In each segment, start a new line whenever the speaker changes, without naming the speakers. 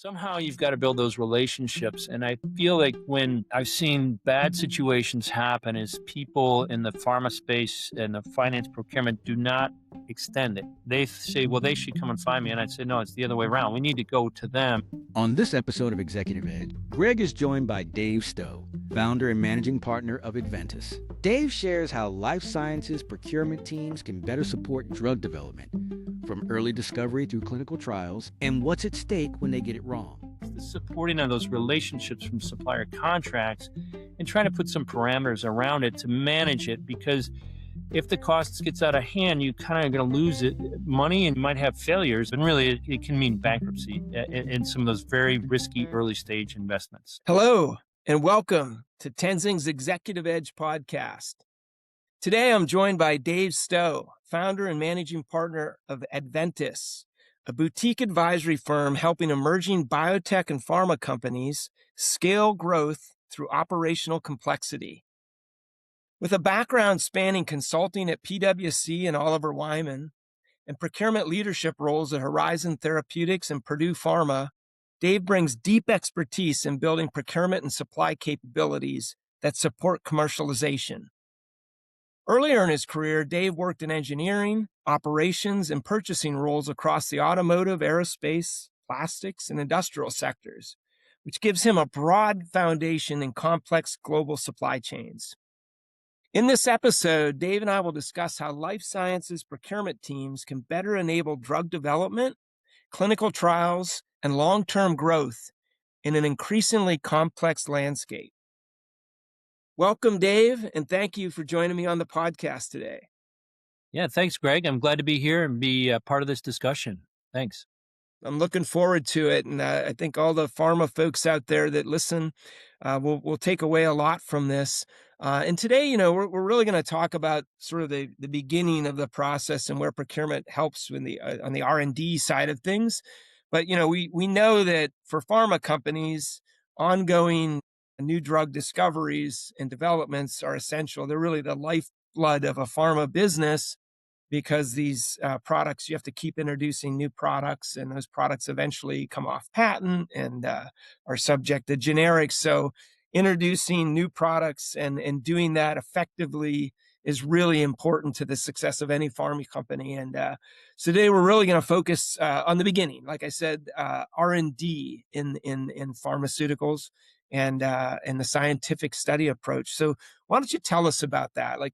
Somehow you've got to build those relationships. And I feel like when I've seen bad situations happen is people in the pharma space and the finance procurement do not extend it. They say, well, they should come and find me. And I'd say, no, it's the other way around. We need to go to them.
On this episode of Executive Edge, Greg is joined by Dave Stowe, founder and managing partner of Adventus. Dave shares how life sciences procurement teams can better support drug development, from early discovery through clinical trials, and what's at stake when they get it wrong.
The supporting of those relationships from supplier contracts and trying to put some parameters around it to manage it, because if the costs gets out of hand, you kind of going to lose money and you might have failures. And really, it can mean bankruptcy in some of those very risky early stage investments.
Hello, and welcome to Tenzing's Executive Edge podcast. Today, I'm joined by Dave Stowe, founder and managing partner of Adventus, a boutique advisory firm helping emerging biotech and pharma companies scale growth through operational complexity. With a background spanning consulting at PwC and Oliver Wyman, and procurement leadership roles at Horizon Therapeutics and Purdue Pharma, Dave brings deep expertise in building procurement and supply capabilities that support commercialization. Earlier in his career, Dave worked in engineering, operations, and purchasing roles across the automotive, aerospace, plastics, and industrial sectors, which gives him a broad foundation in complex global supply chains. In this episode, Dave and I will discuss how life sciences procurement teams can better enable drug development, clinical trials, and long-term growth in an increasingly complex landscape. Welcome, Dave, and thank you for joining me on the podcast today.
Yeah, thanks, Greg. I'm glad to be here and be a part of this discussion. Thanks.
I'm looking forward to it, and I think all the pharma folks out there that listen will take away a lot from this. And today, we're really going to talk about sort of the beginning of the process and where procurement helps on the R&D side of things. But we know that for pharma companies, ongoing new drug discoveries and developments are essential. They're really the lifeblood of a pharma business, because these products, you have to keep introducing new products, and those products eventually come off patent and are subject to generics. So introducing new products and doing that effectively is really important to the success of any pharma company. And so today we're really going to focus on the beginning, like I said, R&D in pharmaceuticals and the scientific study approach. So why don't you tell us about that? Like,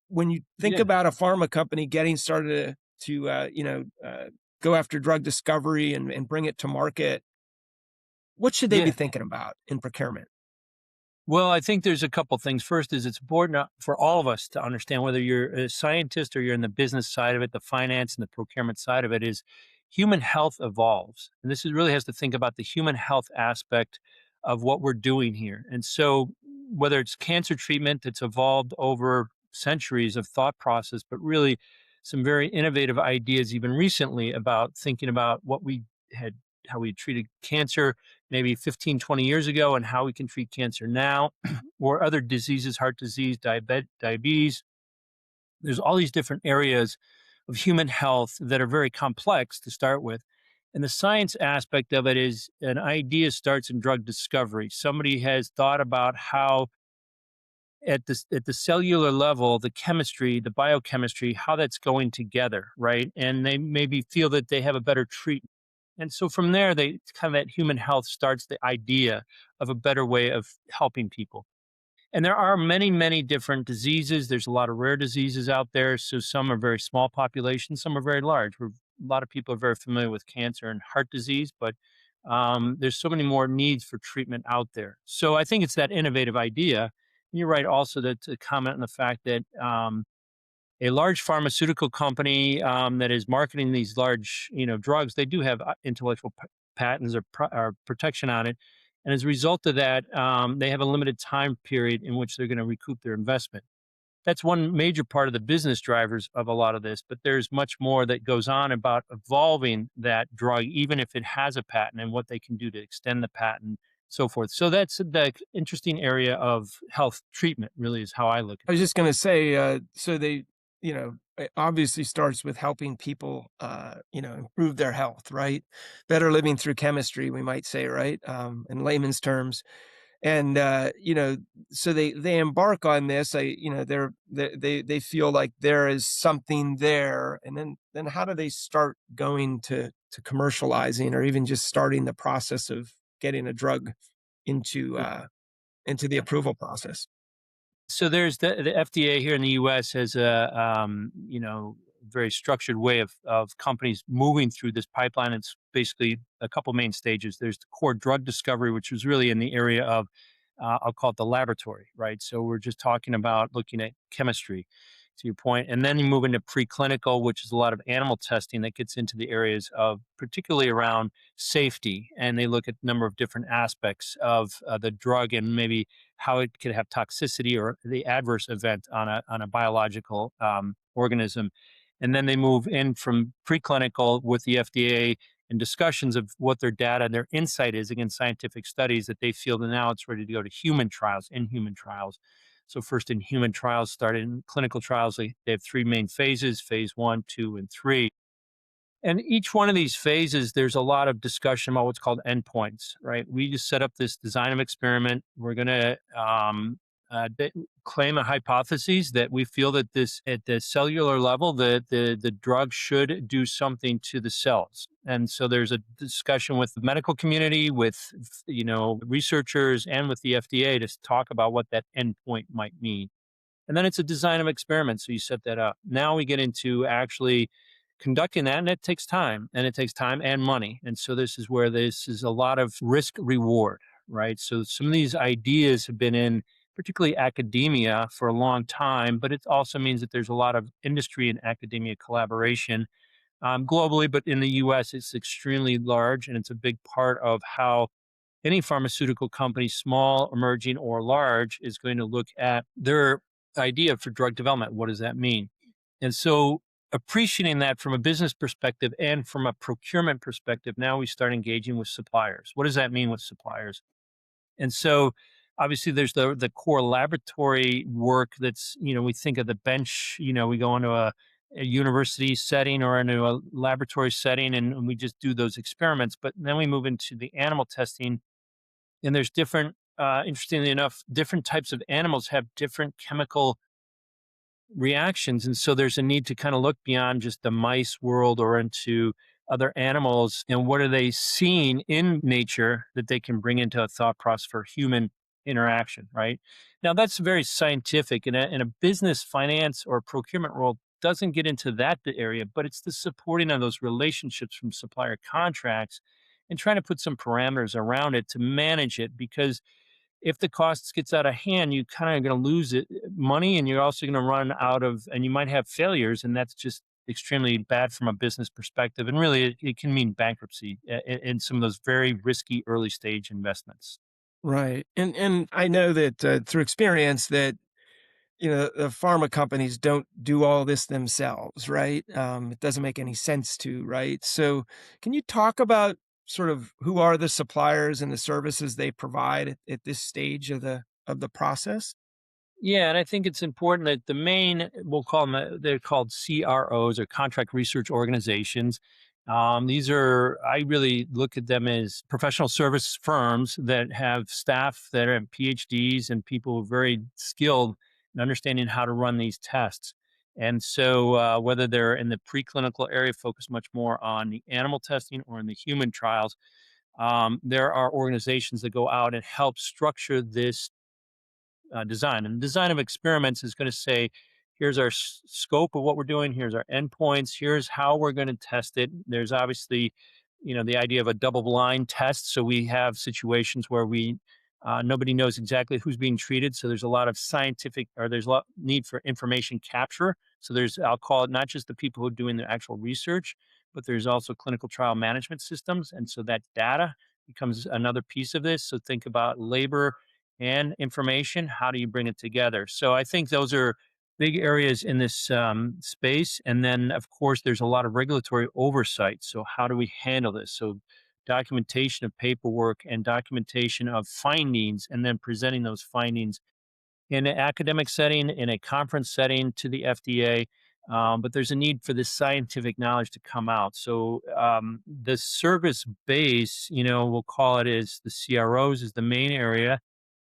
when you think about a pharma company getting started to go after drug discovery and bring it to market, what should they be thinking about in procurement?
Well, I think there's a couple things. First is it's important for all of us to understand, whether you're a scientist or you're in the business side of it, the finance and the procurement side of it, is human health evolves. And this really has to think about the human health aspect of what we're doing here. And so whether it's cancer treatment that's evolved over centuries of thought process, but really some very innovative ideas even recently about thinking about how we treated cancer maybe 15, 20 years ago and how we can treat cancer now, or other diseases, heart disease, diabetes. There's all these different areas of human health that are very complex to start with. And the science aspect of it is an idea starts in drug discovery. Somebody has thought about how at the cellular level, the chemistry, the biochemistry, how that's going together, right? And they maybe feel that they have a better treatment. And so from there, they kind of that human health starts the idea of a better way of helping people. And there are many, many different diseases. There's a lot of rare diseases out there. So some are very small populations, some are very large. A lot of people are very familiar with cancer and heart disease, but there's so many more needs for treatment out there. So I think it's that innovative idea. And you're right also to comment on the fact that a large pharmaceutical company that is marketing these large, drugs, they do have intellectual patents or protection on it. And as a result of that, they have a limited time period in which they're going to recoup their investment. That's one major part of the business drivers of a lot of this, but there's much more that goes on about evolving that drug, even if it has a patent, and what they can do to extend the patent, so forth. So that's the interesting area of health treatment, really, is how I look at it.
I was just going to say, so they, it obviously starts with helping people, improve their health, right? Better living through chemistry, we might say, right? In layman's terms. And, so they embark on this. They feel like there is something there. And then how do they start going to commercializing or even just starting the process of getting a drug into, into the approval process?
So there's the FDA here in the U.S. has a very structured way of companies moving through this pipeline. It's basically a couple main stages. There's the core drug discovery, which is really in the area of I'll call it the laboratory, right? So we're just talking about looking at chemistry, to your point, and then you move into preclinical, which is a lot of animal testing that gets into the areas of particularly around safety, and they look at a number of different aspects of the drug and maybe how it could have toxicity or the adverse event on a biological organism. And then they move in from preclinical with the FDA and discussions of what their data and their insight is against scientific studies that they feel that now it's ready to go to human trials, in human trials. So first in human trials, started in clinical trials. They have three main phases, phase 1, 2, and 3. And each one of these phases, there's a lot of discussion about what's called endpoints, right? We just set up this design of experiment. We're going to claim a hypothesis that we feel that this at the cellular level, the drug should do something to the cells. And so there's a discussion with the medical community, with researchers, and with the FDA to talk about what that endpoint might mean. And then it's a design of experiment. So you set that up. Now we get into actually conducting that, and it takes time, and it takes time and money. And so this is where this is a lot of risk reward, right? So some of these ideas have been in particularly academia for a long time, but it also means that there's a lot of industry and academia collaboration globally, but in the US, it's extremely large, and it's a big part of how any pharmaceutical company, small, emerging, or large, is going to look at their idea for drug development. What does that mean? And so, appreciating that from a business perspective and from a procurement perspective, now we start engaging with suppliers. What does that mean with suppliers? And so, obviously, there's the core laboratory work that's, we think of the bench, we go into a university setting or into a laboratory setting and we just do those experiments. But then we move into the animal testing, and there's different interestingly enough, different types of animals have different chemical reactions, and so there's a need to kind of look beyond just the mice world or into other animals, and what are they seeing in nature that they can bring into a thought process for human interaction, right? Now that's very scientific, and in a business, finance, or procurement role doesn't get into that area, but it's the supporting of those relationships from supplier contracts and trying to put some parameters around it to manage it, because if the costs gets out of hand, you kind of going to lose money, and you're also going to run out of, and you might have failures, and that's just extremely bad from a business perspective. And really, it can mean bankruptcy in some of those very risky early stage investments.
Right. And I know that through experience that the pharma companies don't do all this themselves, right? It doesn't make any sense to, right? So, can you talk about sort of who are the suppliers and the services they provide at this stage of the process?
Yeah, and I think it's important that the main, we'll call them, they're called CROs or contract research organizations. These are, I really look at them as professional service firms that have staff that are PhDs and people who are very skilled in understanding how to run these tests. And so, whether they're in the preclinical area, focus much more on the animal testing or in the human trials, there are organizations that go out and help structure this design. And design of experiments is going to say, here's our scope of what we're doing, here's our endpoints, here's how we're going to test it. There's obviously, the idea of a double blind test. So we have situations where nobody knows exactly who's being treated. So there's a lot of scientific, or there's a lot need for information capture. So I'll call it not just the people who are doing the actual research, but there's also clinical trial management systems. And so that data becomes another piece of this. So think about labor and information. How do you bring it together? So I think those are big areas in this space. And then, of course, there's a lot of regulatory oversight. So how do we handle this? So documentation of paperwork and documentation of findings, and then presenting those findings in an academic setting, in a conference setting to the FDA. But there's a need for this scientific knowledge to come out. So the service base, we'll call it, is the CROs is the main area.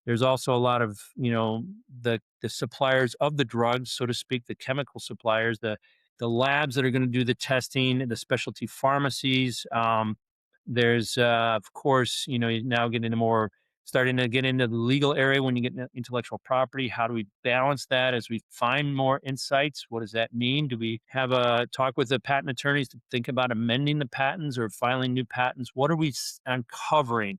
There's also a lot of, the suppliers of the drugs, so to speak, the chemical suppliers, the labs that are going to do the testing, the specialty pharmacies. There's, of course, you now get into more, starting to get into the legal area when you get into intellectual property. How do we balance that as we find more insights? What does that mean? Do we have a talk with the patent attorneys to think about amending the patents or filing new patents? What are we uncovering?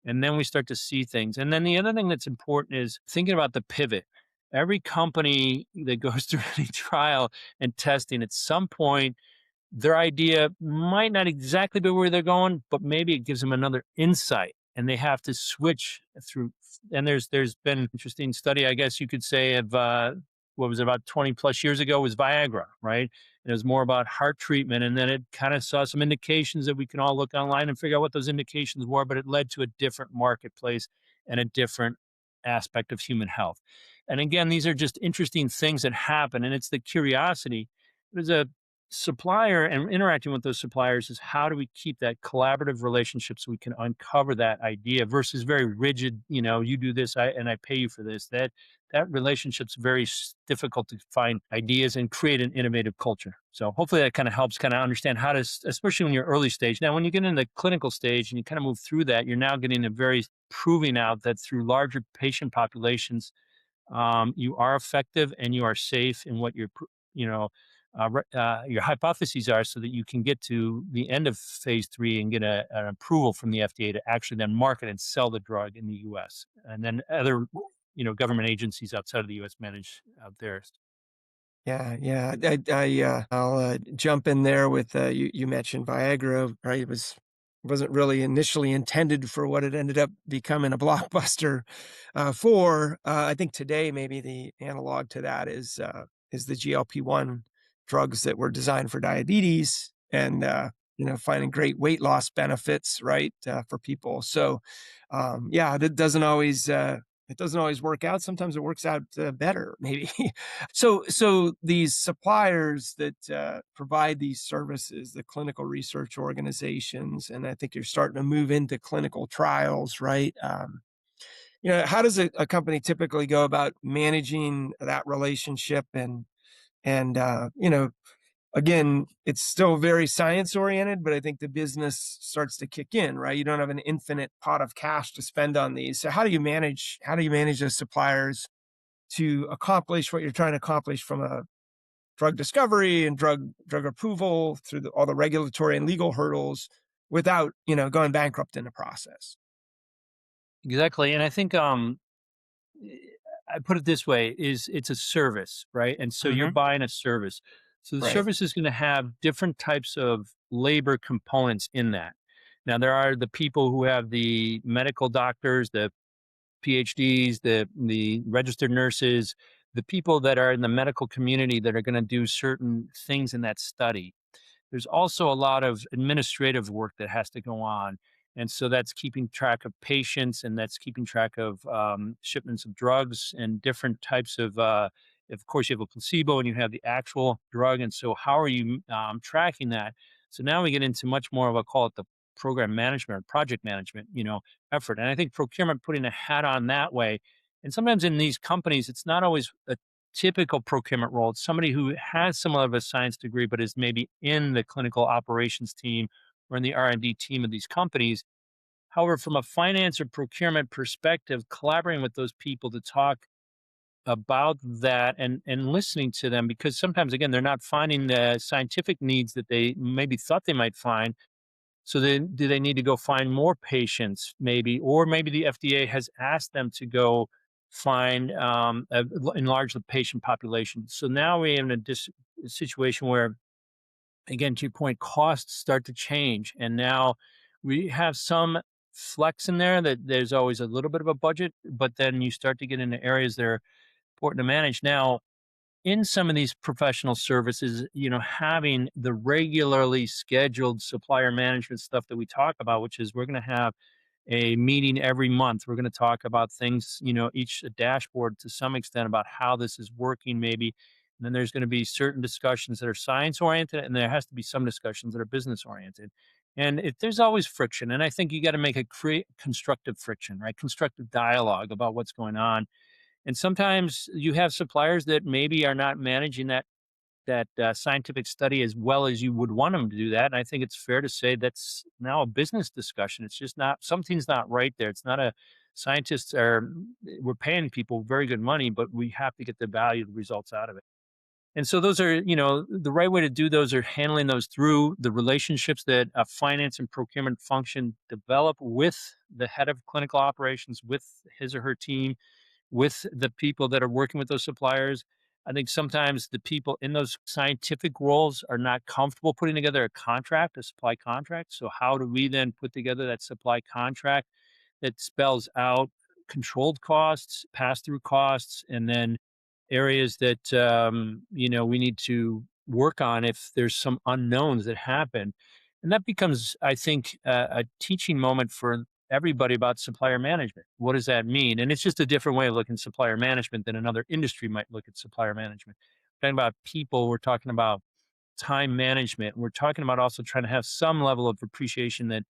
And then we start to see things. And then the other thing that's important is thinking about the pivot. Every company that goes through any trial and testing, at some point, their idea might not exactly be where they're going, but maybe it gives them another insight and they have to switch through. And there's been an interesting study, I guess you could say, of what was it, about 20 plus years ago, was Viagra, right? And it was more about heart treatment. And then it kind of saw some indications that we can all look online and figure out what those indications were, but it led to a different marketplace and a different aspect of human health. And again, these are just interesting things that happen. And it's the curiosity. There's a supplier, and interacting with those suppliers is how do we keep that collaborative relationship so we can uncover that idea versus very rigid, you do this, and I pay you for this. That relationship's very difficult to find ideas and create an innovative culture. So hopefully that kind of helps kind of understand how to, especially when you're early stage. Now, when you get in the clinical stage and you kind of move through that, you're now getting a very proving out that through larger patient populations, you are effective and you are safe in what your hypotheses are, so that you can get to the end of phase 3 and get an approval from the FDA to actually then market and sell the drug in the U.S. And then other, government agencies outside of the U.S. manage out theirs.
Yeah, yeah. I'll jump in there with you mentioned Viagra, right? Wasn't really initially intended for what it ended up becoming a blockbuster for. I think today maybe the analog to that is the GLP-1 drugs that were designed for diabetes and finding great weight loss benefits, right, for people. So yeah, that doesn't always. It doesn't always work out. Sometimes it works out better, maybe. So these suppliers that provide these services, the clinical research organizations, and I think you're starting to move into clinical trials, right? How does a company typically go about managing that relationship and again, it's still very science oriented, but I think the business starts to kick in, right? You don't have an infinite pot of cash to spend on these. So how do you manage those suppliers to accomplish what you're trying to accomplish from a drug discovery and drug approval through all the regulatory and legal hurdles without, going bankrupt in the process?
Exactly. And I think I put it this way, is it's a service, right? And so you're
Hmm.
buying a service. So the
Right.
service is going to have different types of labor components in that. Now, there are the people who have the medical doctors, the PhDs, the registered nurses, the people that are in the medical community that are going to do certain things in that study. There's also a lot of administrative work that has to go on. And so that's keeping track of patients, and that's keeping track of shipments of drugs and different types of course, you have a placebo and you have the actual drug. And so, how are you tracking that? So now we get into much more of, I call it the program management or project management, effort. And I think procurement, putting a hat on that way. And sometimes in these companies, it's not always a typical procurement role. It's somebody who has somewhat of a science degree, but is maybe in the clinical operations team or in the R&D team of these companies. However, from a finance or procurement perspective, collaborating with those people to talk about that and listening to them, because sometimes, again, they're not finding the scientific needs that they maybe thought they might find. So then, do they need to go find more patients, maybe, or maybe the FDA has asked them to go find enlarge the patient population. So now we're in a situation where, again, to your point, costs start to change, and now we have some flex in there that there's always a little bit of a budget, but then you start to get into areas that are important to manage. Now, in some of these professional services, having the regularly scheduled supplier management stuff that we talk about, which is we're going to have a meeting every month. We're going to talk about things, each a dashboard to some extent about how this is working, maybe. And then there's going to be certain discussions that are science oriented, and there has to be some discussions that are business oriented. And there's always friction. And I think you got to make a create constructive friction, right? Constructive dialogue about what's going on. And sometimes you have suppliers that maybe are not managing that scientific study as well as you would want them to do that. And I think it's fair to say that's now a business discussion. It's just not something's not right there. It's not a scientists are we're paying people very good money, but we have to get the value, the results out of it. And so those are, the right way to do those are handling those through the relationships that a finance and procurement function develop with the head of clinical operations, with his or her team, with the people that are working with those suppliers. I think sometimes the people in those scientific roles are not comfortable putting together a contract, a supply contract. So, how do we then put together that supply contract that spells out controlled costs, pass through costs, and then areas that we need to work on if there's some unknowns that happen, and that becomes, I think, a teaching moment for everybody about supplier management. What does that mean? And it's just a different way of looking at supplier management than another industry might look at supplier management. We're talking about people, we're talking about time management, we're talking about also trying to have some level of appreciation that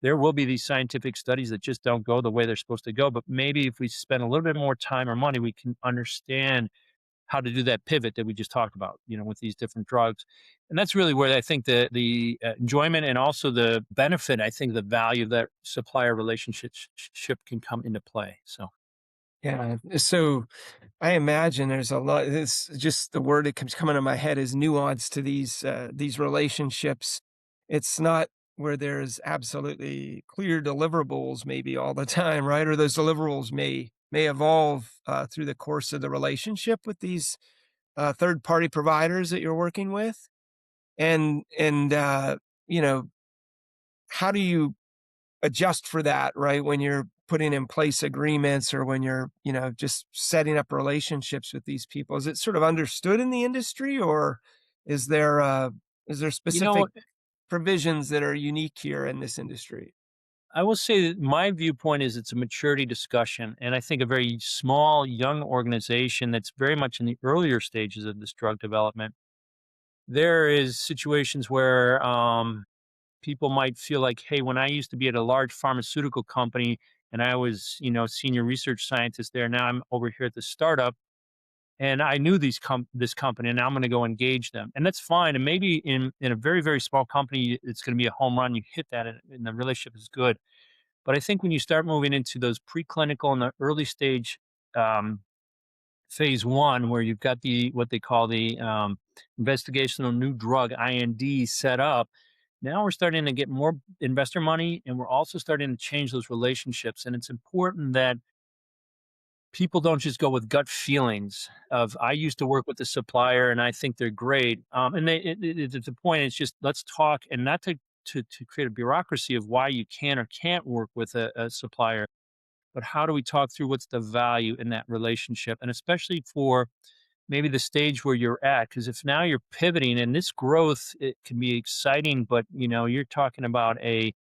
there will be these scientific studies that just don't go the way they're supposed to go. But maybe if we spend a little bit more time or money, we can understand how to do that pivot that we just talked about, with these different drugs. And that's really where I think the enjoyment and also the benefit, I think the value of that supplier relationship can come into play. So,
Yeah. So I imagine there's a lot. It's just the word that comes coming to my head is nuance to these relationships. It's not where there's absolutely clear deliverables maybe all the time, right? Or those deliverables may evolve through the course of the relationship with these third party providers that you're working with, and you know how do you adjust for that, right? When you're putting in place agreements or when you're, just setting up relationships with these people. Is it sort of understood in the industry, or is there is there
you
specific
know,
provisions that are unique here in this industry?
I will say that my viewpoint is it's a maturity discussion. And I think a very small, young organization that's very much in the earlier stages of this drug development, there is situations where people might feel like, hey, when I used to be at a large pharmaceutical company and I was, senior research scientist there, now I'm over here at the startup and I knew this company and now I'm going to go engage them. And that's fine. And maybe in a very, very small company, it's going to be a home run. You hit that and the relationship is good. But I think when you start moving into those preclinical and the early stage um, phase one, where you've got what they call the investigational new drug IND set up, now we're starting to get more investor money, and we're also starting to change those relationships. And it's important that people don't just go with gut feelings of I used to work with the supplier and I think they're great. And the point is just let's talk and not to create a bureaucracy of why you can or can't work with a supplier, but how do we talk through what's the value in that relationship, and especially for maybe the stage where you're at, because if now you're pivoting and this growth, it can be exciting, but you're talking about a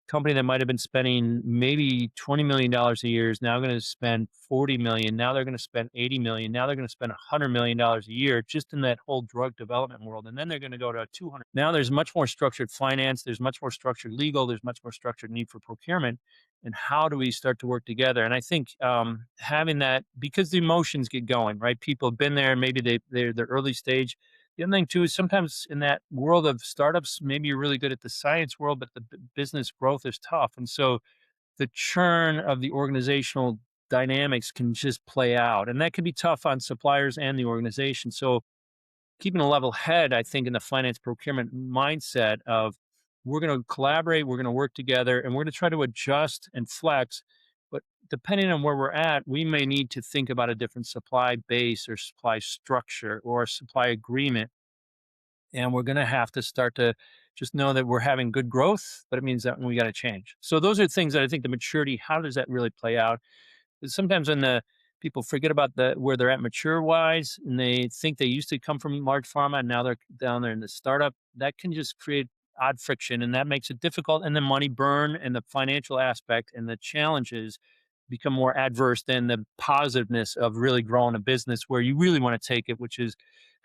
company that might have been spending maybe $20 million a year is now going to spend 40 million. Now they're going to spend 80 million. Now they're going to spend $100 million a year just in that whole drug development world. And then they're going to go to 200. Now there's much more structured finance. There's much more structured legal. There's much more structured need for procurement. And how do we start to work together? And I think having that, because the emotions get going, right? People have been there. Maybe they're the early stage. The other thing too is sometimes in that world of startups, maybe you're really good at the science world, but the business growth is tough. And so the churn of the organizational dynamics can just play out. And that can be tough on suppliers and the organization. So keeping a level head, I think, in the finance procurement mindset of we're going to collaborate, we're going to work together, and we're going to try to adjust and flex. But depending on where we're at, we may need to think about a different supply base or supply structure or a supply agreement. And we're going to have to start to just know that we're having good growth, but it means that we got to change. So those are things that I think the maturity, how does that really play out? Sometimes when the people forget about where they're at mature wise, and they think they used to come from large pharma and now they're down there in the startup, that can just create odd friction and that makes it difficult. And the money burn and the financial aspect and the challenges become more adverse than the positiveness of really growing a business where you really want to take it, which is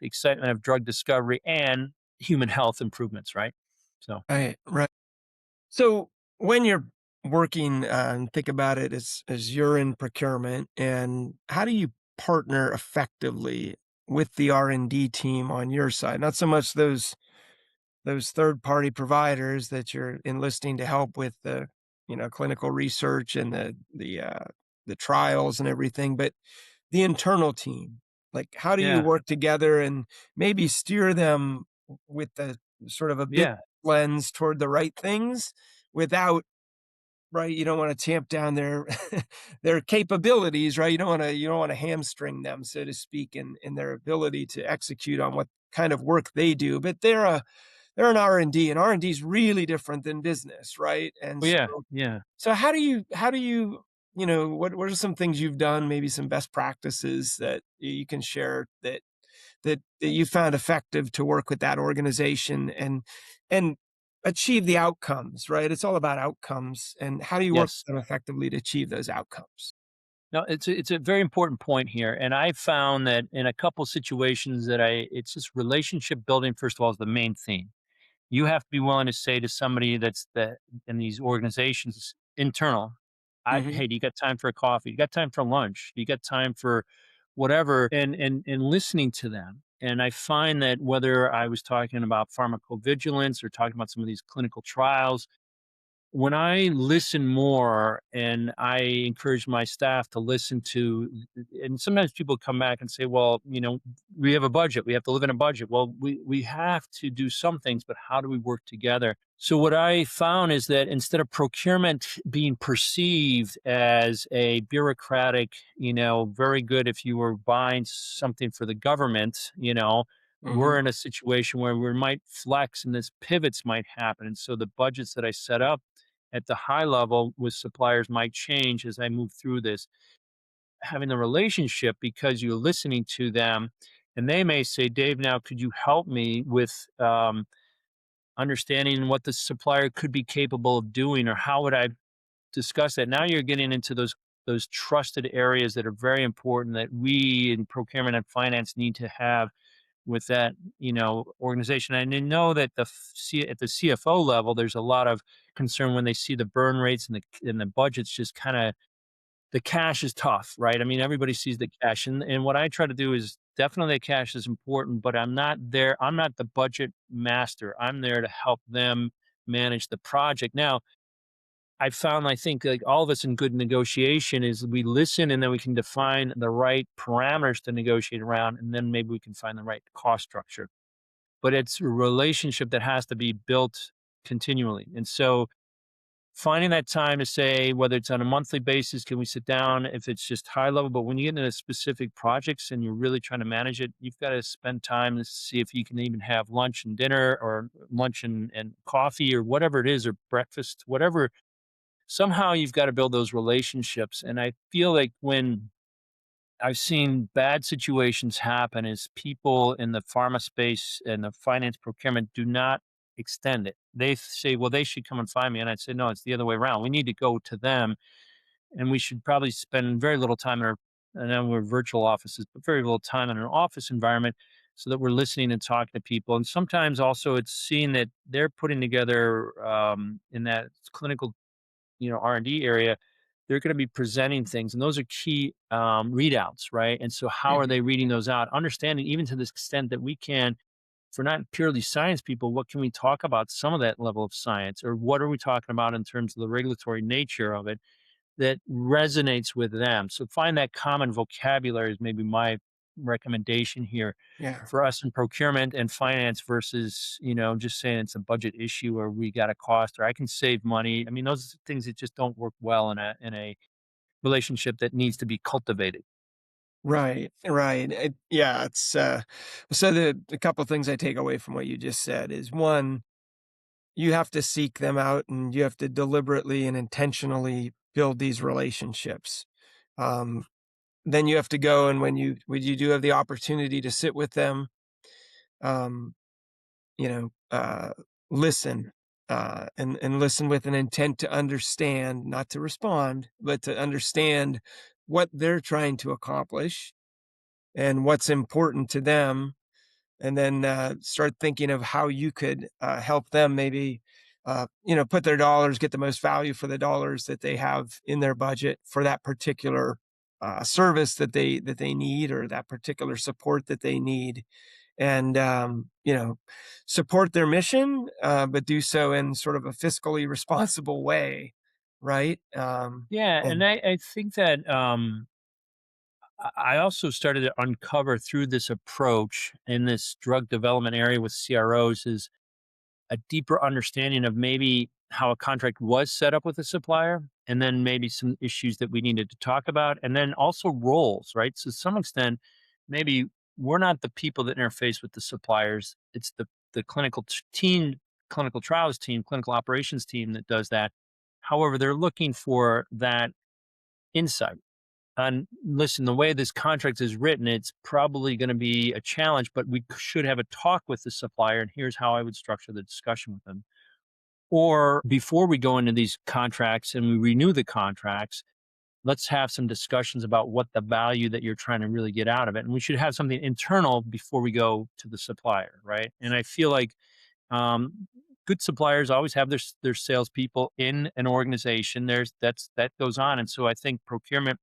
the excitement of drug discovery and human health improvements, right? So,
Right, right. So when you're working, and think about it as you're in procurement, and how do you partner effectively with the R&D team on your side? Not so much those third party providers that you're enlisting to help with the clinical research and the trials and everything, but the internal team. Like, how do you
yeah,
work together and maybe steer them with the sort of a big
yeah,
lens toward the right things without, right, you don't want to tamp down their their capabilities, right? You don't want to hamstring them, so to speak, in their ability to execute on what kind of work they do. But they're an R&D, and R&D is really different than business, right? And
well,
so
yeah, yeah.
so how do you what are some things you've done, maybe some best practices that you can share that you found effective to work with that organization and achieve the outcomes, right? It's all about outcomes, and how do you work
Yes.
with them effectively to achieve those outcomes?
No, it's a very important point here, and I found that in a couple situations that it's just relationship building. First of all, is the main theme. You have to be willing to say to somebody that's in these organizations internal,
Mhm.
hey, do you got time for a coffee? You got time for lunch? You got time for whatever? And listening to them. And I find that whether I was talking about pharmacovigilance or talking about some of these clinical trials, when I listen more and I encourage my staff to listen to, and sometimes people come back and say, well, we have a budget. We have to live in a budget. Well, we have to do some things, but how do we work together? So what I found is that instead of procurement being perceived as a bureaucratic, very good if you were buying something for the government, we're
Mhm.
in a situation where we might flex and this pivots might happen. And so the budgets that I set up at the high level with suppliers might change as I move through this. Having the relationship because you're listening to them, and they may say, Dave, now could you help me with understanding what the supplier could be capable of doing, or how would I discuss that? Now you're getting into those trusted areas that are very important that we in procurement and finance need to have with that organization. And I know that at the CFO level, there's a lot of concern when they see the burn rates and the budgets just kind of the cash is tough, right? I mean, everybody sees the cash, and what I try to do is definitely the cash is important, but I'm not there. I'm not the budget master. I'm there to help them manage the project. Now, I think like all of us in good negotiation is we listen and then we can define the right parameters to negotiate around, and then maybe we can find the right cost structure. But it's a relationship that has to be built continually. And so finding that time to say, whether it's on a monthly basis, can we sit down if it's just high level, but when you get into specific projects and you're really trying to manage it, you've got to spend time to see if you can even have lunch and dinner or lunch and coffee or whatever it is, or breakfast, whatever. Somehow you've got to build those relationships. And I feel like when I've seen bad situations happen is people in the pharma space and the finance procurement do not extend it. They say, well, they should come and find me. And I'd say, no, it's the other way around. We need to go to them, and we should probably spend very little time in our, I know we're virtual offices, but very little time in an office environment so that we're listening and talking to people. And sometimes also it's seeing that they're putting together in that clinical R&D area, they're going to be presenting things, and those are key readouts, right? And so how are
Mhm.
they reading those out? Understanding even to this extent that we can, for not purely science people, what can we talk about some of that level of science, or what are we talking about in terms of the regulatory nature of it that resonates with them? So find that common vocabulary is maybe my recommendation here
Yeah.
for us in procurement and finance versus, just saying it's a budget issue or we got a cost or I can save money. I mean, those are things that just don't work well in a relationship that needs to be cultivated.
Right, right. Yeah, it's so the couple things I take away from what you just said is, one, you have to seek them out and you have to deliberately and intentionally build these relationships. Um, then you have to go, and when you do have the opportunity to sit with them, um, you know, uh, listen, and listen with an intent to understand, not to respond, but to understand what they're trying to accomplish and what's important to them, and then start thinking of how you could help them maybe put their dollars, get the most value for the dollars that they have in their budget for that particular service that they need, or that particular support that they need, and support their mission, but do so in sort of a fiscally responsible way, right?
Yeah, and
And
I think that I also started to uncover through this approach in this drug development area with CROs is a deeper understanding of maybe how a contract was set up with a supplier, and then maybe some issues that we needed to talk about, and then also roles, right? So, to some extent, maybe we're not the people that interface with the suppliers. It's the team, clinical trials team, clinical operations team that does that. However, they're looking for that insight. And listen, the way this contract is written, it's probably going to be a challenge, but we should have a talk with the supplier, and here's how I would structure the discussion with them. Or before we go into these contracts and we renew the contracts, let's have some discussions about what the value that you're trying to really get out of it. And we should have something internal before we go to the supplier, right? And I feel like good suppliers always have their salespeople in an organization. That goes on, and so I think procurement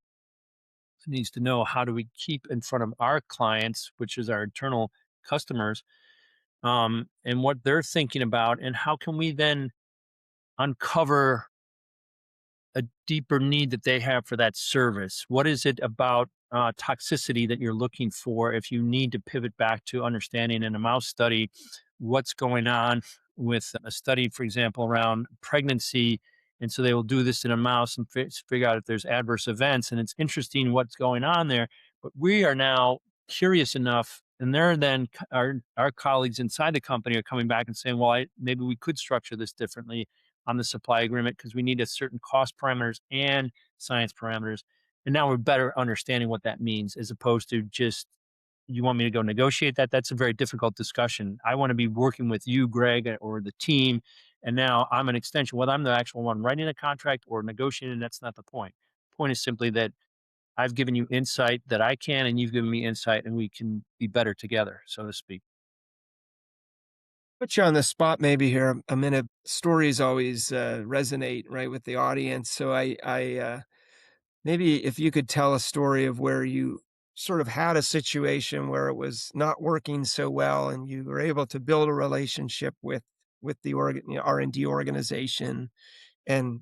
needs to know how do we keep in front of our clients, which is our internal customers, and what they're thinking about, and how can we then uncover a deeper need that they have for that service. What is it about toxicity that you're looking for if you need to pivot back to understanding in a mouse study what's going on with a study, for example, around pregnancy? And so they will do this in a mouse and figure out if there's adverse events. And it's interesting what's going on there. But we are now curious enough, and they're then our colleagues inside the company are coming back and saying, well, maybe we could structure this differently on the supply agreement because we need a certain cost parameters and science parameters. And now we're better understanding what that means as opposed to just, you want me to go negotiate that? That's a very difficult discussion. I want to be working with you, Greg, or the team. And now I'm an extension, whether I'm the actual one writing a contract or negotiating, that's not the point. The point is simply that I've given you insight that I can, and you've given me insight, and we can be better together, so to speak.
put you on the spot maybe here a minute. Stories always resonate right with the audience, so maybe if you could tell a story of where you sort of had a situation where it was not working so well, and you were able to build a relationship with the R&D organization, and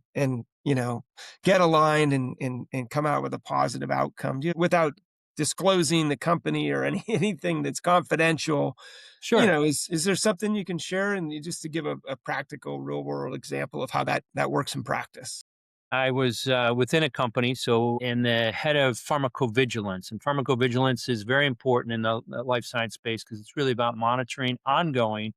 get aligned, and come out with a positive outcome, without disclosing the company or anything that's confidential.
Sure.
Is there something you can share, and just to give a practical real world example of how that works in practice?
I was within a company, so in the head of pharmacovigilance, and pharmacovigilance is very important in the life science space because it's really about monitoring ongoing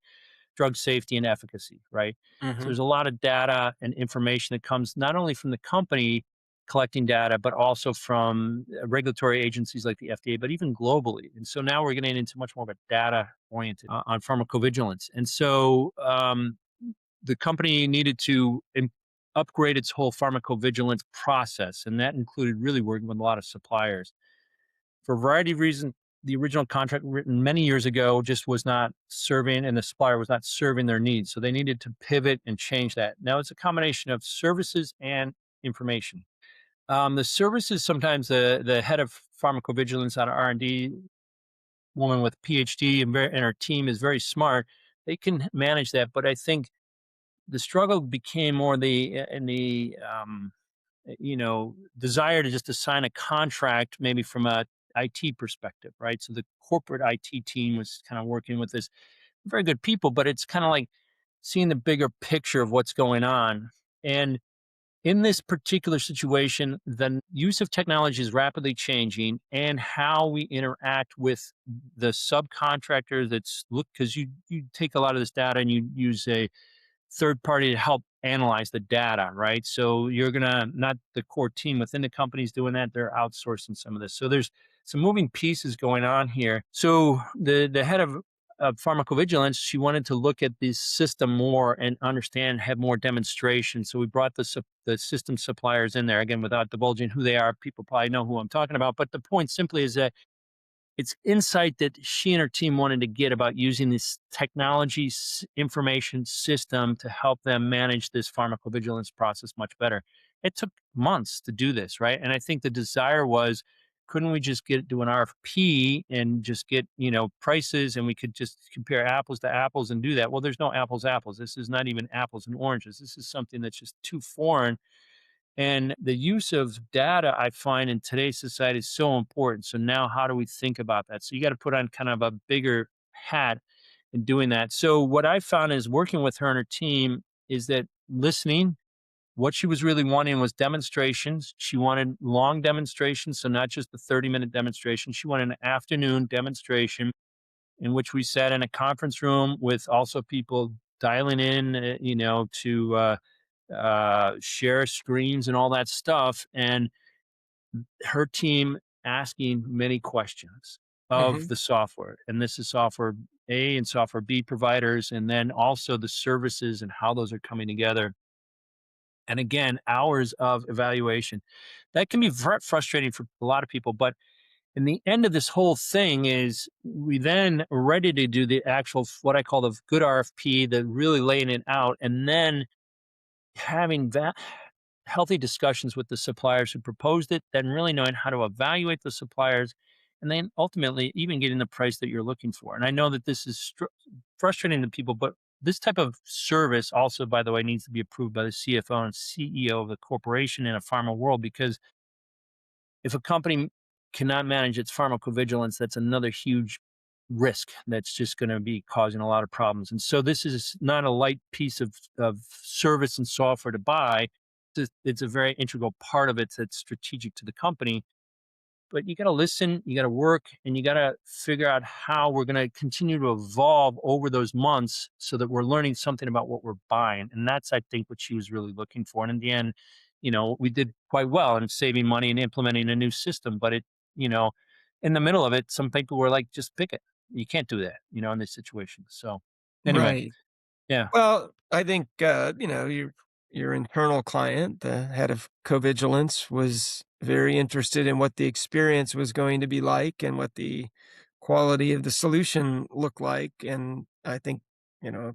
drug safety and efficacy, right? So
Hmm.
there's a lot of data and information that comes not only from the company collecting data, but also from regulatory agencies like the FDA, but even globally. And so now we're getting into much more of a data oriented on pharmacovigilance. And so the company needed to upgrade its whole pharmacovigilance process, and that included really working with a lot of suppliers. For a variety of reasons, the original contract written many years ago just was not serving, and the supplier was not serving their needs. So they needed to pivot and change that. Now it's a combination of services and information. The services, sometimes the head of pharmacovigilance out of R&D, woman with PhD, and her team is very smart. They can manage that, but I think the struggle became more in the desire to just assign a contract, maybe from a IT perspective, right? So the corporate IT team was kind of working with this very good people, but it's kind of like seeing the bigger picture of what's going on. And in this particular situation, the use of technology is rapidly changing, and how we interact with the subcontractor that's look, because you take a lot of this data and you use a third party to help analyze the data, right? So you're gonna, not the core team within the companies doing that, they're outsourcing some of this. So there's some moving pieces going on here. So the head of pharmacovigilance, she wanted to look at the system more and understand, have more demonstration. So we brought the system suppliers in there again without divulging who they are. People probably know who I'm talking about. But the point simply is that it's insight that she and her team wanted to get about using this technology information system to help them manage this pharmacovigilance process much better. It took months to do this, right? And I think the desire was, couldn't we just do an RFP and just get, prices, and we could just compare apples to apples and do that? Well, there's no apples to apples. This is not even apples and oranges. This is something that's just too foreign, and the use of data, I find, in today's society is so important. So now how do we think about that? So you got to put on kind of a bigger hat in doing that. So what I found is working with her and her team is that listening, what she was really wanting was demonstrations. She wanted long demonstrations, so not just a 30-minute demonstration. She wanted an afternoon demonstration in which we sat in a conference room with also people dialing in, to share screens and all that stuff, and her team asking many questions of
Mhm.
the software. And this is software A and software B providers, and then also the services and how those are coming together. And again, hours of evaluation. That can be frustrating for a lot of people, but in the end of this whole thing is we then are ready to do the actual, what I call the good RFP, the really laying it out, and then having that healthy discussions with the suppliers who proposed it, then really knowing how to evaluate the suppliers, and then ultimately even getting the price that you're looking for. And I know that this is frustrating to people, but this type of service also, by the way, needs to be approved by the CFO and CEO of the corporation in a pharma world, because if a company cannot manage its pharmacovigilance, that's another huge risk that's just going to be causing a lot of problems. And so this is not a light piece of service and software to buy. It's a very integral part of it that's strategic to the company. But you got to listen, you got to work, and you got to figure out how we're going to continue to evolve over those months so that we're learning something about what we're buying. And that's, I think, what she was really looking for. And in the end, we did quite well in saving money and implementing a new system. But you know, in the middle of it, some people were like, just pick it. You can't do that, in this situation. So anyway,
Right.
yeah.
Well, I think, your internal client, the head of covigilance, was very interested in what the experience was going to be like and what the quality of the solution looked like. And I think, you know,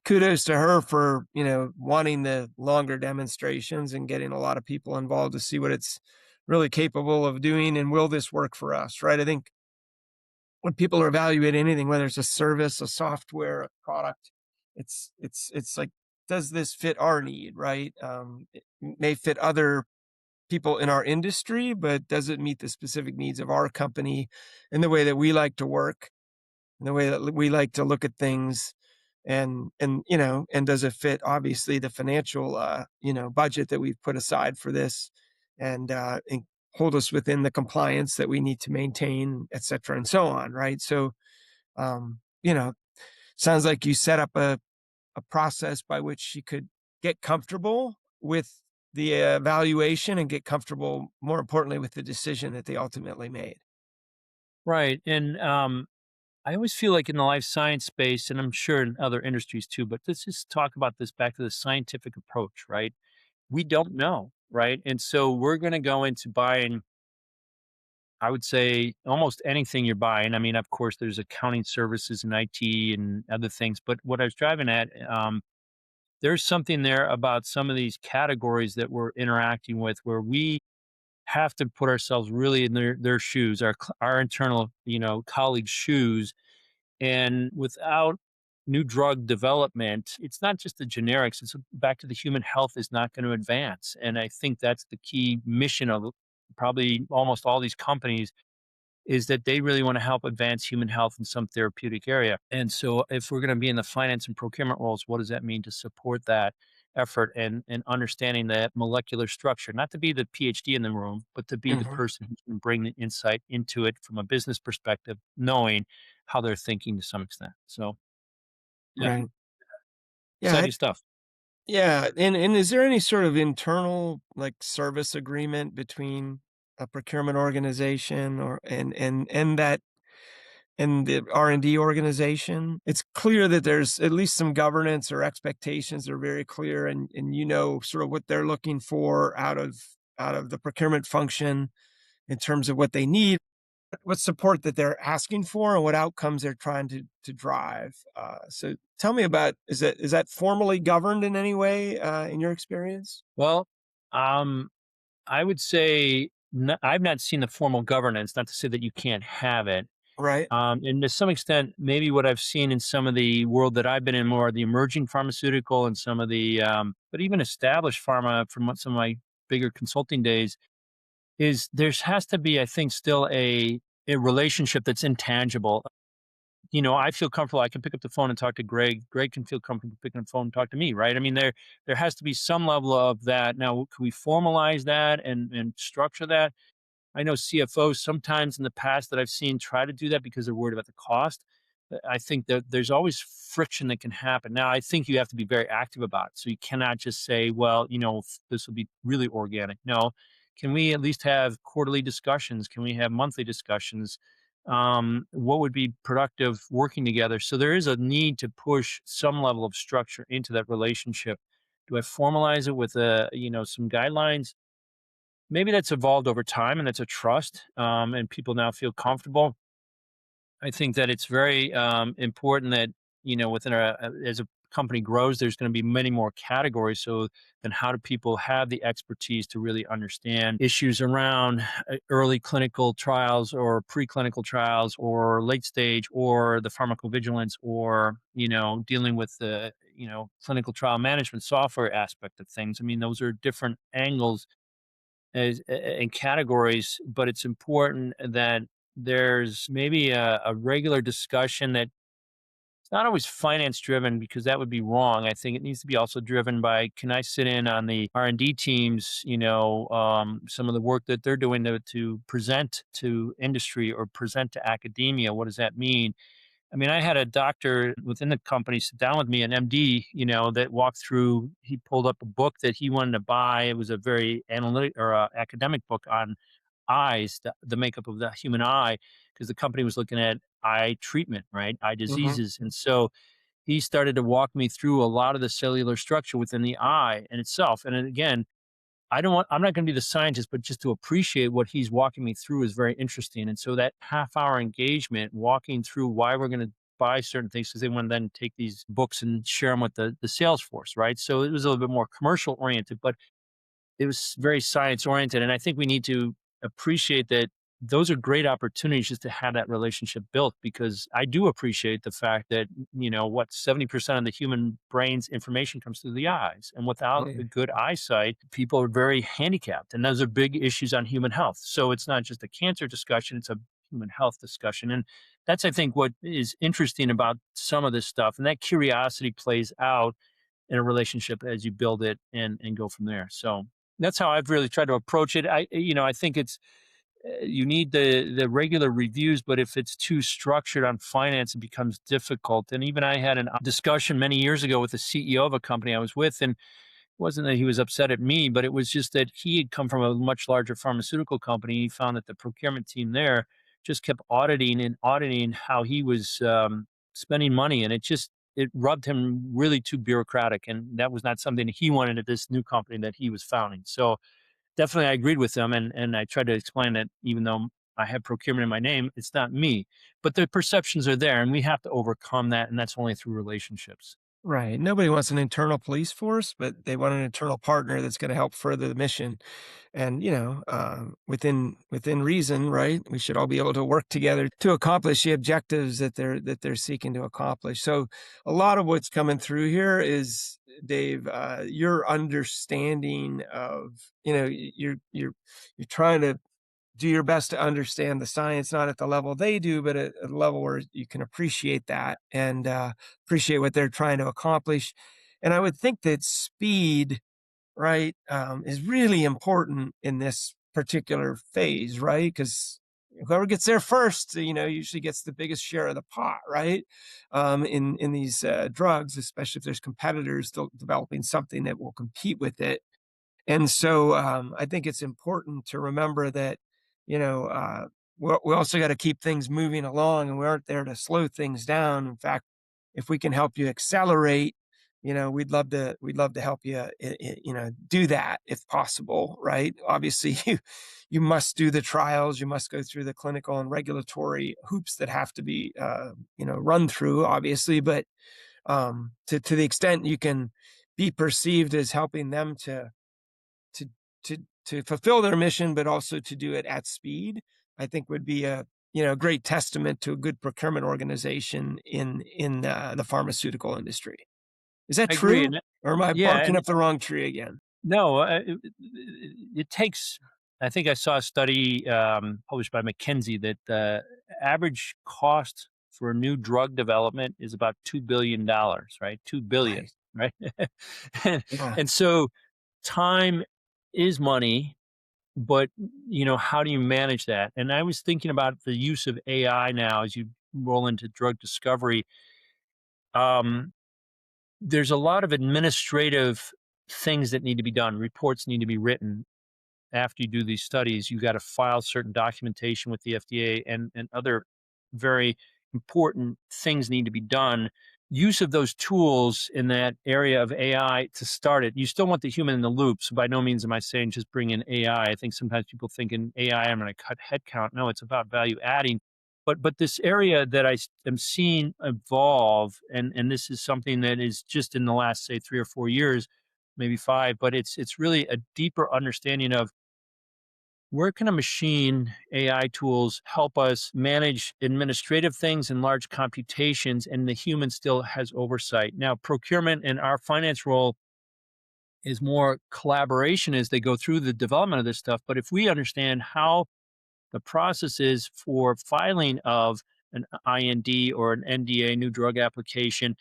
kudos to her for, wanting the longer demonstrations and getting a lot of people involved to see what it's really capable of doing and will this work for us, right? I think when people are evaluating anything, whether it's a service, a software, a product, it's like, does this fit our need, right? It may fit other people in our industry, but does it meet the specific needs of our company and the way that we like to work and the way that we like to look at things? And does it fit obviously the financial budget that we've put aside for this, and hold us within the compliance that we need to maintain, et cetera, and so on, right? So, um, you know, sounds like you set up a process by which she could get comfortable with the evaluation and get comfortable, more importantly, with the decision that they ultimately made.
Right. And I always feel like in the life science space, and I'm sure in other industries too, but let's just talk about this back to the scientific approach, right? We don't know, right? And so we're going to go into buying, I would say, almost anything you're buying. I mean, of course, there's accounting services and IT and other things, but what I was driving at, there's something there about some of these categories that we're interacting with where we have to put ourselves really in their shoes, our internal, colleagues' shoes. And without new drug development, it's not just the generics, it's back to the human health is not going to advance. And I think that's the key mission of probably almost all these companies, is that they really want to help advance human health in some therapeutic area. And so if we're going to be in the finance and procurement roles, what does that mean to support that effort and understanding that molecular structure, not to be the PhD in the room, but to be the
Mhm.
person who can bring the insight into it from a business perspective, knowing how they're thinking to some extent. So yeah,
Right. Yeah.
exciting stuff.
Yeah. And is there any sort of internal like service agreement between a procurement organization or and that in the R&D organization. It's clear that there's at least some governance or expectations that are very clear, and sort of what they're looking for out of the procurement function in terms of what they need, what support that they're asking for, and what outcomes they're trying to drive. So tell me about, is that formally governed in any way in your experience?
Well, um, I would say I've not seen the formal governance, not to say that you can't have it.
Right.
And to some extent, maybe what I've seen in some of the world that I've been in, more the emerging pharmaceutical and some of the, but even established pharma from some of my bigger consulting days, is there has to be, I think, still a relationship that's intangible. I feel comfortable. I can pick up the phone and talk to Greg. Greg can feel comfortable picking up the phone and talk to me, right? I mean, there has to be some level of that. Now, can we formalize that and structure that? I know CFOs sometimes in the past that I've seen try to do that because they're worried about the cost. I think that there's always friction that can happen. Now, I think you have to be very active about it. So you cannot just say, well, this will be really organic. No, can we at least have quarterly discussions? Can we have monthly discussions? What would be productive working together? So there is a need to push some level of structure into that relationship. Do I formalize it with some guidelines? Maybe that's evolved over time and that's a trust, and people now feel comfortable. I think that it's very important that, within as a company grows, there's going to be many more categories. So then how do people have the expertise to really understand issues around early clinical trials or preclinical trials or late stage or the pharmacovigilance or, dealing with the, clinical trial management software aspect of things. I mean, those are different angles and categories, but it's important that there's maybe a regular discussion that it's not always finance driven because that would be wrong. I think it needs to be also driven by, can I sit in on the R&D teams, some of the work that they're doing to present to industry or present to academia. What does that mean? I mean, I had a doctor within the company sit down with me, an MD, that walked through. He pulled up a book that he wanted to buy. It was a very analytic or academic book on eyes, the makeup of the human eye, because the company was looking at eye treatment, right? Eye
Hmm.
diseases. And so he started to walk me through a lot of the cellular structure within the eye in itself. And then again, I'm not going to be the scientist, but just to appreciate what he's walking me through is very interesting. And so that half hour engagement, walking through why we're going to buy certain things, because they want to then take these books and share them with the sales force, right? So it was a little bit more commercial oriented, but it was very science oriented. And I think we need to appreciate that those are great opportunities just to have that relationship built, because I do appreciate the fact that, 70% of the human brain's information comes through the eyes. And without
Yeah.
a good eyesight, people are very handicapped. And those are big issues on human health. So it's not just a cancer discussion, it's a human health discussion. And that's, I think, what is interesting about some of this stuff. And that curiosity plays out in a relationship as you build it and go from there. So that's how I've really tried to approach it. I think it's you need the regular reviews, but if it's too structured on finance, it becomes difficult. And even I had a discussion many years ago with the CEO of a company I was with, and it wasn't that he was upset at me, but it was just that he had come from a much larger pharmaceutical company. He found that the procurement team there just kept auditing and auditing how he was spending money, and it rubbed him really too bureaucratic, and that was not something that he wanted at this new company that he was founding. So definitely I agreed with them, and I tried to explain that even though I have procurement in my name, it's not me. But the perceptions are there, and we have to overcome that, and that's only through relationships.
Right. Nobody wants an internal police force, but they want an internal partner that's going to help further the mission. And within reason, right? We should all be able to work together to accomplish the objectives that they're seeking to accomplish. So, a lot of what's coming through here is, Dave, your understanding of, you're trying to do your best to understand the science, not at the level they do, but at a level where you can appreciate that and appreciate what they're trying to accomplish. And I would think that speed, right, is really important in this particular phase, right? Because whoever gets there first, usually gets the biggest share of the pot, right? In these drugs, especially if there's competitors still developing something that will compete with it. And so I think it's important to remember that, you know, uh, we also got to keep things moving along, and we aren't there to slow things down. In fact, if we can help you accelerate, we'd love to help you, do that if possible, right? Obviously, you must do the trials, you must go through the clinical and regulatory hoops that have to be, run through, obviously, but to the extent you can be perceived as helping them to to to fulfill their mission, but also to do it at speed, I think would be a great testament to a good procurement organization in the pharmaceutical industry. Is that
I agree.
true,
And
or am I
yeah,
barking
and
up the wrong tree again?
no, it takes. I think I saw a study published by McKinsey that the average cost for a new drug development is about $2 billion, right? 2 billion,
Right.
right? and,
Yeah.
and so time is money, but how do you manage that? And I was thinking about the use of AI now as you roll into drug discovery. Um, there's a lot of administrative things that need to be done. Reports need to be written after you do these studies. You got to file certain documentation with the FDA, and other very important things need to be done. Use of those tools in that area of AI to start it. You still want the human in the loop. So by no means am I saying just bring in AI. I think sometimes people think in AI, I'm going to cut headcount. No, it's about value adding. But this area that am seeing evolve, and this is something that is just in the last, say, 3 or 4 years, maybe five, but it's really a deeper understanding of where can a machine AI tools help us manage administrative things and large computations, and the human still has oversight. Now, procurement and our finance role is more collaboration as they go through the development of this stuff. But if we understand how the process is for filing of an IND or an NDA, new drug application,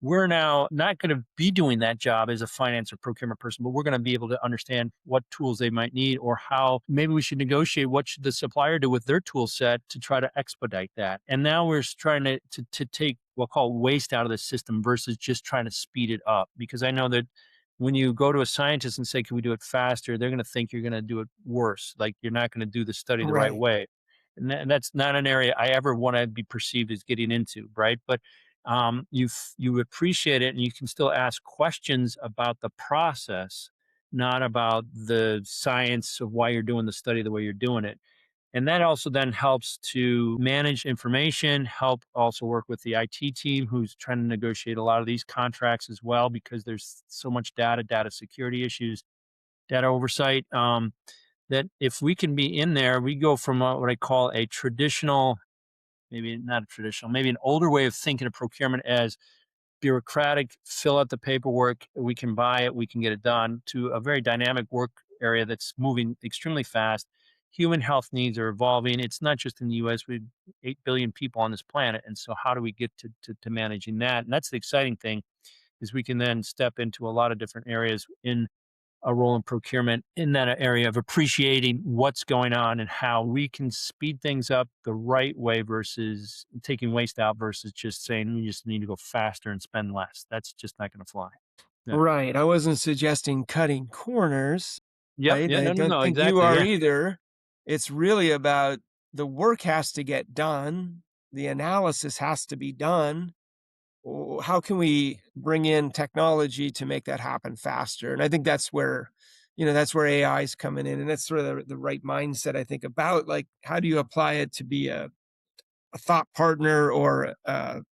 we're now not going to be doing that job as a finance or procurement person, but we're going to be able to understand what tools they might need, or how maybe we should negotiate what should the supplier do with their tool set to try to expedite that. And now we're trying to take what we'll call waste out of the system versus just trying to speed it up. Because I know that when you go to a scientist and say, can we do it faster? They're going to think you're going to do it worse. Like you're not going to do the study the right
Right.
way. And that's not an area I ever want to be perceived as getting into. Right. But you appreciate it, and you can still ask questions about the process, not about the science of why you're doing the study the way you're doing it. And that also then helps to manage information, help also work with the IT team who's trying to negotiate a lot of these contracts as well, because there's so much data security issues, data oversight. That if we can be in there, we go from what I call a traditional, maybe not a traditional, maybe an older way of thinking of procurement as bureaucratic, fill out the paperwork, we can buy it, we can get it done, to a very dynamic work area that's moving extremely fast. Human health needs are evolving. It's not just in the US, we have 8 billion people on this planet. And so how do we get to managing that? And that's the exciting thing, is we can then step into a lot of different areas in a role in procurement, in that area of appreciating what's going on and how we can speed things up the right way versus taking waste out, versus just saying we just need to go faster and spend less. That's just not going to fly. Yeah.
Right. I wasn't suggesting cutting corners,
Yep.
right?
Yeah.
I
No. No.
don't
No.
think you
Exactly.
are
Yeah.
either. It's really about the work has to get done. The analysis has to be done. How can we bring in technology to make that happen faster? And I think that's where AI is coming in, and that's sort of the right mindset, I think, about like how do you apply it to be a thought partner, or an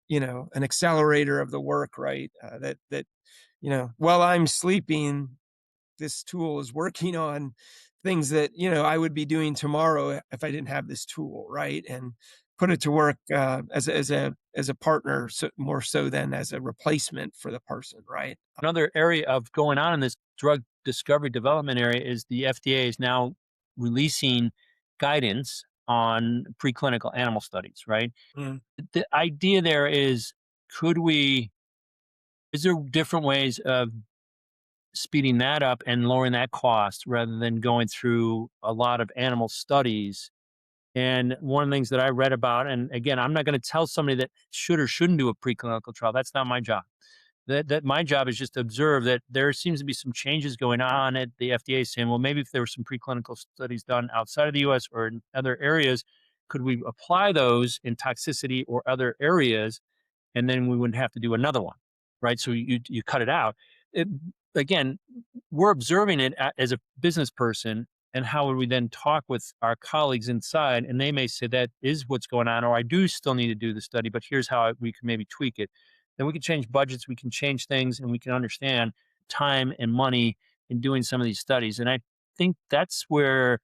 accelerator of the work, right? That while I'm sleeping, this tool is working on things that I would be doing tomorrow if I didn't have this tool, right? And put it to work as a partner, so more so than as a replacement for the person, right?
Another area of going on in this drug discovery development area is the FDA is now releasing guidance on preclinical animal studies. Right.
Mm.
The idea there is, could we? Is there different ways of speeding that up and lowering that cost rather than going through a lot of animal studies? And one of the things that I read about, and again, I'm not going to tell somebody that should or shouldn't do a preclinical trial. That's not my job. That my job is just to observe that there seems to be some changes going on at the FDA, saying, well, maybe if there were some preclinical studies done outside of the US or in other areas, could we apply those in toxicity or other areas, and then we wouldn't have to do another one, right? So you cut it out. It, again, we're observing it as a business person, and how would we then talk with our colleagues inside? And they may say that is what's going on, or I do still need to do the study, but here's how we can maybe tweak it. Then we can change budgets, we can change things, and we can understand time and money in doing some of these studies. And I think that's where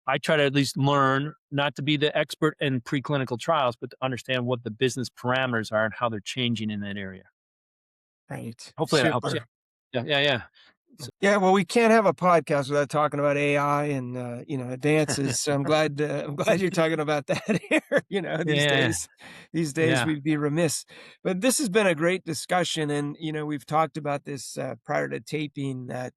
I try to at least learn, not to be the expert in preclinical trials, but to understand what the business parameters are and how they're changing in that area.
Right.
Hopefully that helps.
Super.
Yeah.
Yeah, well, we can't have a podcast without talking about AI and advances. So I'm glad you're talking about that here.
Yeah.
These days
Yeah.
we'd be remiss. But this has been a great discussion, and we've talked about this prior to taping that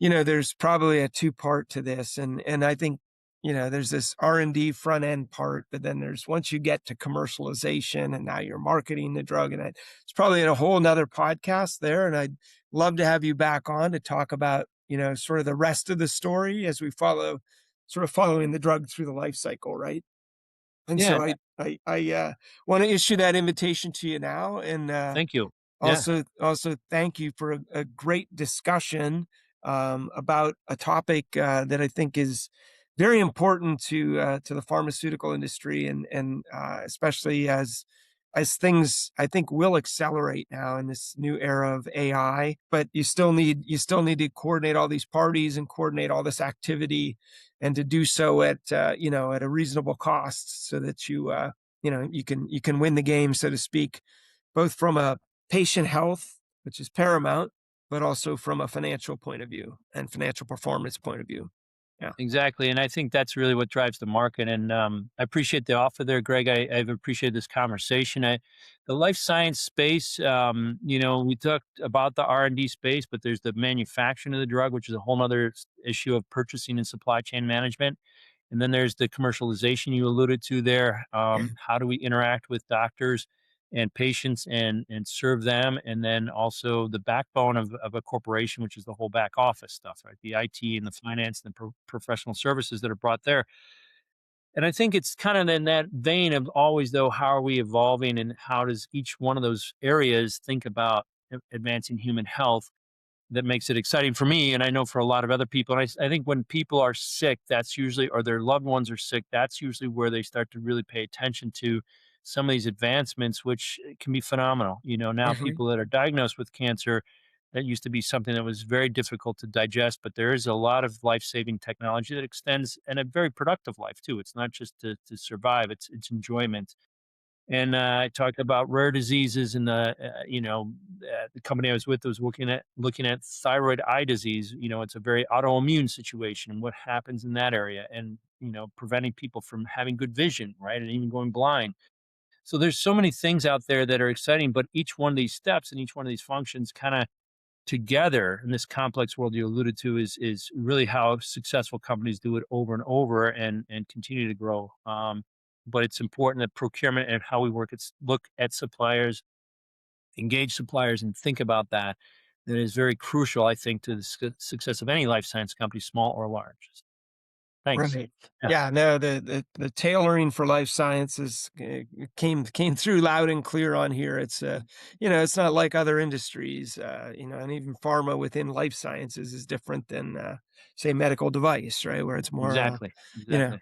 there's probably a two-part to this, and I think there's this R&D front end part, but then there's once you get to commercialization and now you're marketing the drug, and it's probably in a whole nother podcast there. And I'd love to have you back on to talk about sort of the rest of the story as we following the drug through the life cycle, right? And
Yeah.
so I want to issue that invitation to you now, and
Thank you. Yeah.
also thank you for a great discussion about a topic that I think is very important to the pharmaceutical industry, and especially as things I think will accelerate now in this new era of AI. But you still need to coordinate all these parties and coordinate all this activity, and to do so at at a reasonable cost, so that you can win the game, so to speak, both from a patient health, which is paramount, but also from a financial point of view and financial performance point of view. Yeah.
Exactly, and I think that's really what drives the market. And I appreciate the offer there, Greg. I've appreciated this conversation. The life science space, we talked about the R&D space, but there's the manufacturing of the drug, which is a whole other issue of purchasing and supply chain management. And then there's the commercialization you alluded to there.
Yeah.
How do we interact with doctors and patients and serve them? And then also the backbone of a corporation, which is the whole back office stuff, right? The IT and the finance and the professional services that are brought there. And I think it's kind of in that vein of always, though, how are we evolving, and how does each one of those areas think about advancing human health? That makes it exciting for me, and I know for a lot of other people. And I think when people are sick, that's usually, or their loved ones are sick, that's usually where they start to really pay attention to some of these advancements, which can be phenomenal. Now
Mhm.
people that are diagnosed with cancer, that used to be something that was very difficult to digest, but there is a lot of life-saving technology that extends, and a very productive life too. It's not just to survive; it's enjoyment. And I talked about rare diseases, and the company I was with was looking at thyroid eye disease. It's a very autoimmune situation, and what happens in that area, and preventing people from having good vision, right, and even going blind. So there's so many things out there that are exciting, but each one of these steps and each one of these functions kind of together in this complex world you alluded to is really how successful companies do it over and over, and continue to grow. But it's important that procurement and how we look at suppliers, engage suppliers, and think about that. That is very crucial, I think, to the success of any life science company, small or large. Thanks.
Right.
Yeah,
Yeah. No, the tailoring for life sciences came through loud and clear on here. It's it's not like other industries, and even pharma within life sciences is different than say medical device, right? Where it's more
exactly.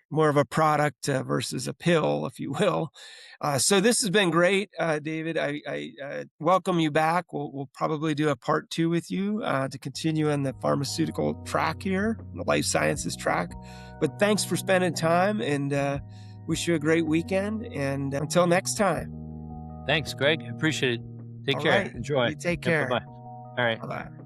more of a product versus a pill, if you will. So this has been great, David. I welcome you back. We'll probably do a part 2 with you to continue on the pharmaceutical track here, the life sciences track. But thanks for spending time, and wish you a great weekend. And until next time.
Thanks, Greg. Appreciate it. Take
All
care.
right.
Enjoy.
You take
Yeah,
care.
bye-bye. All right.
Bye-bye.